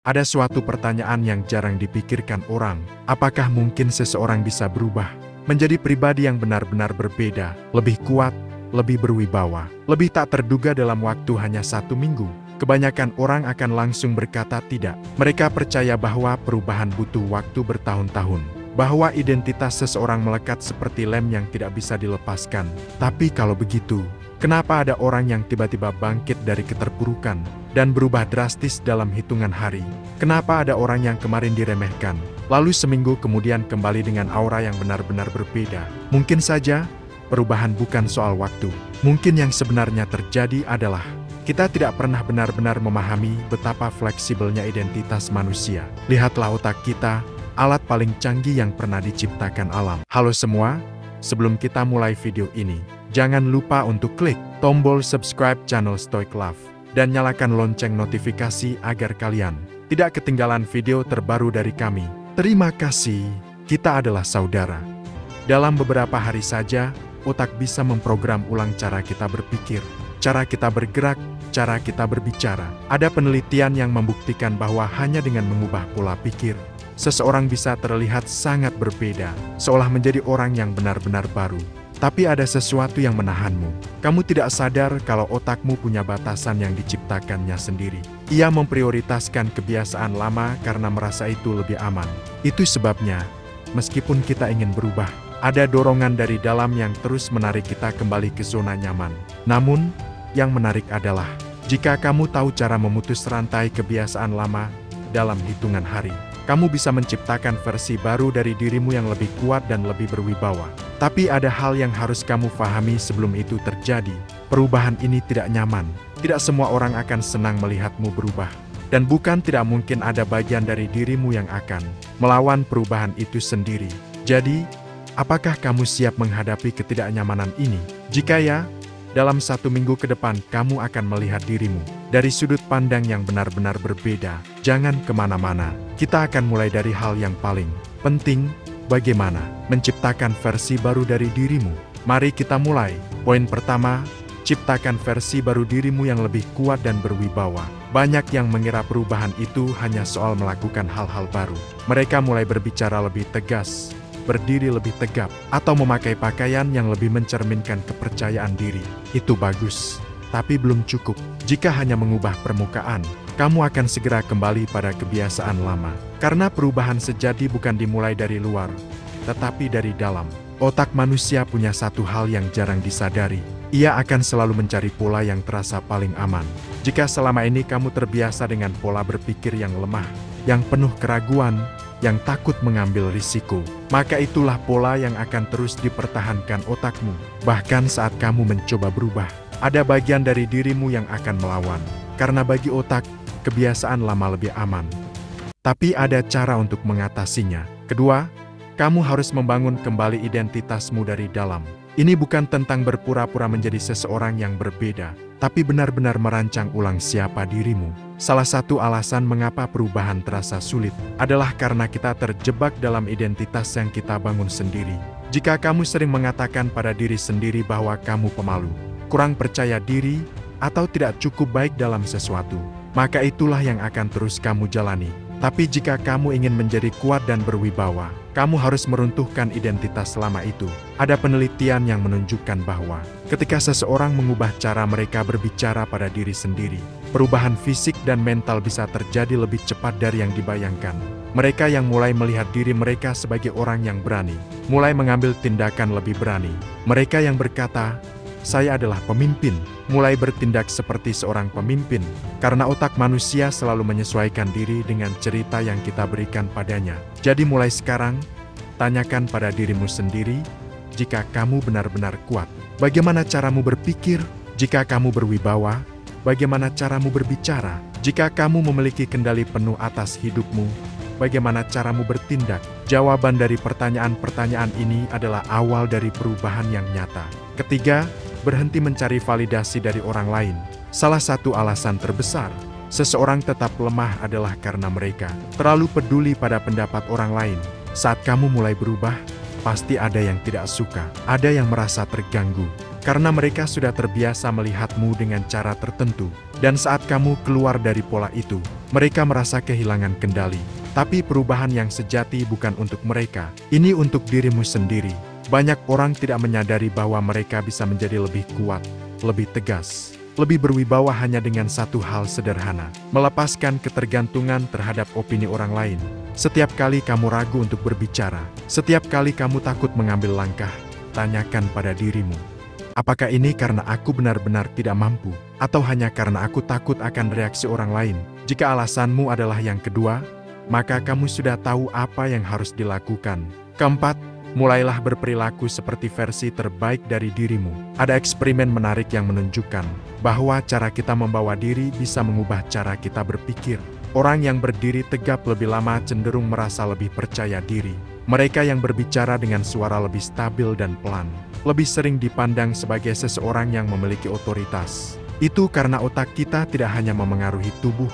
Ada suatu pertanyaan yang jarang dipikirkan orang, apakah mungkin seseorang bisa berubah menjadi pribadi yang benar-benar berbeda, lebih kuat, lebih berwibawa, lebih tak terduga dalam waktu hanya 1 minggu? Kebanyakan orang akan langsung berkata tidak. Mereka percaya bahwa perubahan butuh waktu bertahun-tahun, bahwa identitas seseorang melekat seperti lem yang tidak bisa dilepaskan. Tapi kalau begitu, kenapa ada orang yang tiba-tiba bangkit dari keterpurukan dan berubah drastis dalam hitungan hari? Kenapa ada orang yang kemarin diremehkan, lalu seminggu kemudian kembali dengan aura yang benar-benar berbeda? Mungkin saja, perubahan bukan soal waktu. Mungkin yang sebenarnya terjadi adalah kita tidak pernah benar-benar memahami betapa fleksibelnya identitas manusia. Lihatlah otak kita, alat paling canggih yang pernah diciptakan alam. Halo semua, sebelum kita mulai video ini, jangan lupa untuk klik tombol subscribe channel Stoic Love dan nyalakan lonceng notifikasi agar kalian tidak ketinggalan video terbaru dari kami. Terima kasih, kita adalah saudara. Dalam beberapa hari saja, otak bisa memprogram ulang cara kita berpikir, cara kita bergerak, cara kita berbicara. Ada penelitian yang membuktikan bahwa hanya dengan mengubah pola pikir, seseorang bisa terlihat sangat berbeda, seolah menjadi orang yang benar-benar baru. Tapi ada sesuatu yang menahanmu. Kamu tidak sadar kalau otakmu punya batasan yang diciptakannya sendiri. Ia memprioritaskan kebiasaan lama karena merasa itu lebih aman. Itu sebabnya, meskipun kita ingin berubah, ada dorongan dari dalam yang terus menarik kita kembali ke zona nyaman. Namun, yang menarik adalah, jika kamu tahu cara memutus rantai kebiasaan lama dalam hitungan hari, kamu bisa menciptakan versi baru dari dirimu yang lebih kuat dan lebih berwibawa. Tapi ada hal yang harus kamu pahami sebelum itu terjadi. Perubahan ini tidak nyaman. Tidak semua orang akan senang melihatmu berubah. Dan bukan tidak mungkin ada bagian dari dirimu yang akan melawan perubahan itu sendiri. Jadi, apakah kamu siap menghadapi ketidaknyamanan ini? Jika ya, dalam 1 minggu ke depan kamu akan melihat dirimu dari sudut pandang yang benar-benar berbeda. Jangan kemana-mana. Kita akan mulai dari hal yang paling penting, bagaimana menciptakan versi baru dari dirimu. Mari kita mulai. Poin pertama, ciptakan versi baru dirimu yang lebih kuat dan berwibawa. Banyak yang mengira perubahan itu hanya soal melakukan hal-hal baru. Mereka mulai berbicara lebih tegas, berdiri lebih tegap, atau memakai pakaian yang lebih mencerminkan kepercayaan diri. Itu bagus, tapi belum cukup. Jika hanya mengubah permukaan, kamu akan segera kembali pada kebiasaan lama. Karena perubahan sejati bukan dimulai dari luar, tetapi dari dalam. Otak manusia punya satu hal yang jarang disadari. Ia akan selalu mencari pola yang terasa paling aman. Jika selama ini kamu terbiasa dengan pola berpikir yang lemah, yang penuh keraguan, yang takut mengambil risiko, maka itulah pola yang akan terus dipertahankan otakmu. Bahkan saat kamu mencoba berubah, ada bagian dari dirimu yang akan melawan. Karena bagi otak, kebiasaan lama lebih aman. Tapi ada cara untuk mengatasinya. Kedua, kamu harus membangun kembali identitasmu dari dalam. Ini bukan tentang berpura-pura menjadi seseorang yang berbeda, tapi benar-benar merancang ulang siapa dirimu. Salah satu alasan mengapa perubahan terasa sulit adalah karena kita terjebak dalam identitas yang kita bangun sendiri. Jika kamu sering mengatakan pada diri sendiri bahwa kamu pemalu, kurang percaya diri, atau tidak cukup baik dalam sesuatu, maka itulah yang akan terus kamu jalani. Tapi jika kamu ingin menjadi kuat dan berwibawa, kamu harus meruntuhkan identitas lama itu. Ada penelitian yang menunjukkan bahwa ketika seseorang mengubah cara mereka berbicara pada diri sendiri, perubahan fisik dan mental bisa terjadi lebih cepat dari yang dibayangkan. Mereka yang mulai melihat diri mereka sebagai orang yang berani, mulai mengambil tindakan lebih berani. Mereka yang berkata, "Saya adalah pemimpin," mulai bertindak seperti seorang pemimpin, karena otak manusia selalu menyesuaikan diri dengan cerita yang kita berikan padanya. Jadi mulai sekarang, tanyakan pada dirimu sendiri, jika kamu benar-benar kuat, bagaimana caramu berpikir? Jika kamu berwibawa, bagaimana caramu berbicara? Jika kamu memiliki kendali penuh atas hidupmu, bagaimana caramu bertindak? Jawaban dari pertanyaan-pertanyaan ini adalah awal dari perubahan yang nyata. Ketiga, berhenti mencari validasi dari orang lain. Salah satu alasan terbesar seseorang tetap lemah adalah karena mereka terlalu peduli pada pendapat orang lain. Saat kamu mulai berubah, pasti ada yang tidak suka, ada yang merasa terganggu, karena mereka sudah terbiasa melihatmu dengan cara tertentu. Dan saat kamu keluar dari pola itu, mereka merasa kehilangan kendali. Tapi perubahan yang sejati bukan untuk mereka, ini untuk dirimu sendiri. Banyak orang tidak menyadari bahwa mereka bisa menjadi lebih kuat, lebih tegas, lebih berwibawa hanya dengan satu hal sederhana: melepaskan ketergantungan terhadap opini orang lain. Setiap kali kamu ragu untuk berbicara, setiap kali kamu takut mengambil langkah, tanyakan pada dirimu, apakah ini karena aku benar-benar tidak mampu, atau hanya karena aku takut akan reaksi orang lain? Jika alasanmu adalah yang kedua, maka kamu sudah tahu apa yang harus dilakukan. Keempat, mulailah berperilaku seperti versi terbaik dari dirimu. Ada eksperimen menarik yang menunjukkan bahwa cara kita membawa diri bisa mengubah cara kita berpikir. Orang yang berdiri tegap lebih lama cenderung merasa lebih percaya diri. Mereka yang berbicara dengan suara lebih stabil dan pelan, lebih sering dipandang sebagai seseorang yang memiliki otoritas. Itu karena otak kita tidak hanya memengaruhi tubuh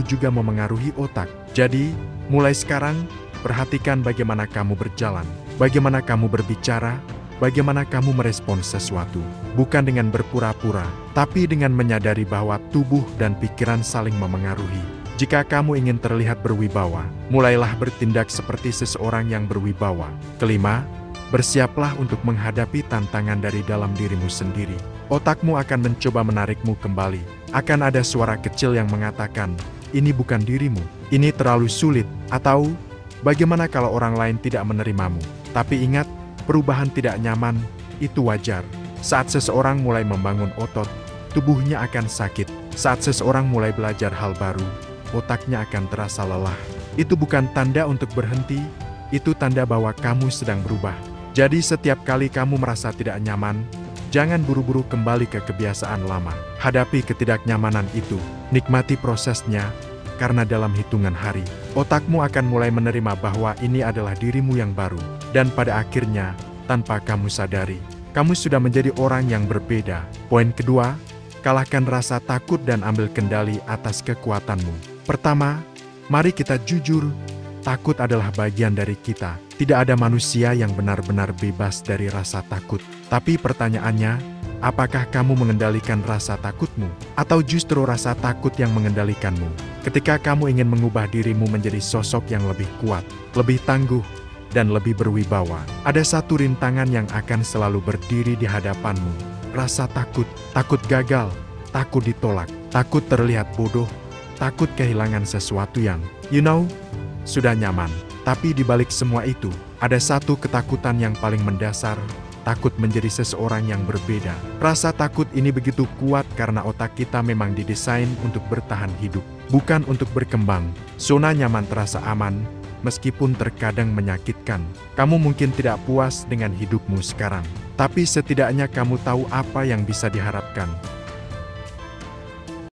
juga memengaruhi otak. Jadi, mulai sekarang, perhatikan bagaimana kamu berjalan, bagaimana kamu berbicara, bagaimana kamu merespons sesuatu. Bukan dengan berpura-pura, tapi dengan menyadari bahwa tubuh dan pikiran saling memengaruhi. Jika kamu ingin terlihat berwibawa, mulailah bertindak seperti seseorang yang berwibawa. Kelima, bersiaplah untuk menghadapi tantangan dari dalam dirimu sendiri. Otakmu akan mencoba menarikmu kembali. Akan ada suara kecil yang mengatakan, ini bukan dirimu, ini terlalu sulit, atau bagaimana kalau orang lain tidak menerimamu. Tapi ingat, perubahan tidak nyaman, itu wajar. Saat seseorang mulai membangun otot, tubuhnya akan sakit. Saat seseorang mulai belajar hal baru, otaknya akan terasa lelah. Itu bukan tanda untuk berhenti, itu tanda bahwa kamu sedang berubah. Jadi setiap kali kamu merasa tidak nyaman, jangan buru-buru kembali ke kebiasaan lama. Hadapi ketidaknyamanan itu, nikmati prosesnya, karena dalam hitungan hari, otakmu akan mulai menerima bahwa ini adalah dirimu yang baru. Dan pada akhirnya, tanpa kamu sadari, kamu sudah menjadi orang yang berbeda. Poin kedua, kalahkan rasa takut dan ambil kendali atas kekuatanmu. Pertama, mari kita jujur, takut adalah bagian dari kita. Tidak ada manusia yang benar-benar bebas dari rasa takut. Tapi pertanyaannya, apakah kamu mengendalikan rasa takutmu? Atau justru rasa takut yang mengendalikanmu? Ketika kamu ingin mengubah dirimu menjadi sosok yang lebih kuat, lebih tangguh, dan lebih berwibawa, ada satu rintangan yang akan selalu berdiri di hadapanmu. Rasa takut, takut gagal, takut ditolak, takut terlihat bodoh, takut kehilangan sesuatu yang, sudah nyaman. Tapi di balik semua itu, ada satu ketakutan yang paling mendasar, takut menjadi seseorang yang berbeda. Rasa takut ini begitu kuat karena otak kita memang didesain untuk bertahan hidup, bukan untuk berkembang. Zona nyaman terasa aman, meskipun terkadang menyakitkan. Kamu mungkin tidak puas dengan hidupmu sekarang, tapi setidaknya kamu tahu apa yang bisa diharapkan.